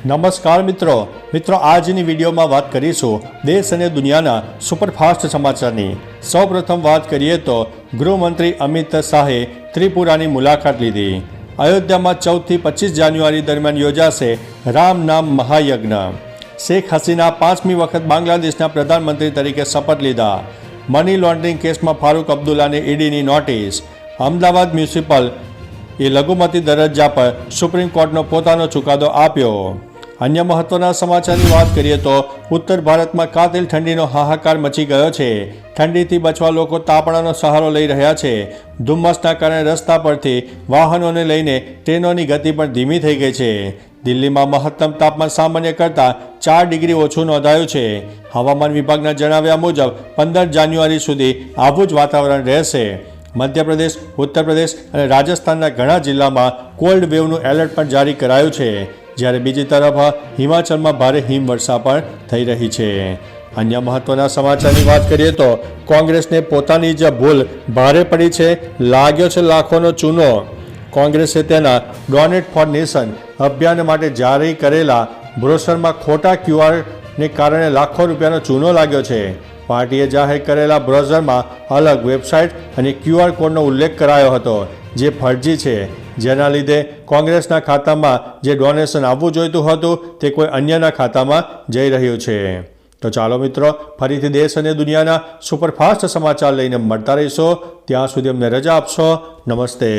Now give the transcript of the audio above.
નમસ્કાર મિત્રો આજની વિડીયોમાં વાત કરીશું દેશ અને દુનિયાના સુપરફાસ્ટ સમાચારની। સૌપ્રથમ વાત કરીએ તો ગૃહમંત્રી અમિત શાહે ત્રિપુરાની મુલાકાત લીધી। અયોધ્યામાં 14 થી 25 જાન્યુઆરી દરમિયાન યોજાશે રામ નામ મહાયજ્ઞ। શેખ હસીના 5મી વખત બાંગ્લાદેશના પ્રધાનમંત્રી તરીકે શપથ લીધા। મની લોન્ડરિંગ કેસમાં ફારૂક અબ્દુલ્લાને ઈડીની નોટિસ। અમદાવાદ મ્યુનિસિપલ એ લઘુમતી દરજ્જા પર સુપ્રીમ કોર્ટનો પોતાનો ચુકાદો આપ્યો। અન્ય મહત્વના સમાચારની વાત કરીએ તો ઉત્તર ભારતમાં કાતિલ ઠંડીનો હાહાકાર મચી ગયો છે। ઠંડીથી બચવા લોકો તાપણાનો સહારો લઈ રહ્યા છે। ધુમ્મસના કારણે રસ્તા પરથી વાહનોને લઈને ટ્રેનોની ગતિ પણ ધીમી થઈ ગઈ છે। દિલ્હીમાં મહત્તમ તાપમાન સામાન્ય કરતાં 4 ડિગ્રી ઓછું નોંધાયું છે। હવામાન વિભાગના જણાવ્યા મુજબ 15 જાન્યુઆરી સુધી આવું જ વાતાવરણ રહેશે। મધ્યપ્રદેશ, ઉત્તર પ્રદેશ અને રાજસ્થાનના ઘણા જિલ્લામાં કોલ્ડ વેવનું એલર્ટ પણ જારી કરાયું છે, જ્યારે બીજી તરફ હિમાચલમાં ભારે હિમવર્ષા પણ થઈ રહી છે। અન્ય મહત્વના સમાચારની વાત કરીએ તો કોંગ્રેસને પોતાની જ ભૂલ ભારે પડી છે, લાગ્યો છે લાખોનો ચૂનો। કોંગ્રેસે તેના ડોનેટ ફોર નેશન અભિયાન માટે જારી કરેલા બ્રોશરમાં ખોટા ક્યુઆરને કારણે લાખો રૂપિયાનો ચૂનો લાગ્યો છે। પાર્ટીએ જાહેર કરેલા બ્રોશરમાં અલગ વેબસાઇટ અને ક્યુઆર કોડનો ઉલ્લેખ કરાયો હતો, જે ફરજી છે, જેના લીધે કોંગ્રેસના ખાતામાં જે ડોનેશન આવવું જોઈતું હતું તે કોઈ અન્યના ખાતામાં જઈ રહ્યું છે। તો ચાલો મિત્રો, ફરીથી દેશ અને દુનિયાના સુપરફાસ્ટ સમાચાર લઈને મળતા રહીશો। ત્યાં સુધી અમને રજા આપશો। નમસ્તે।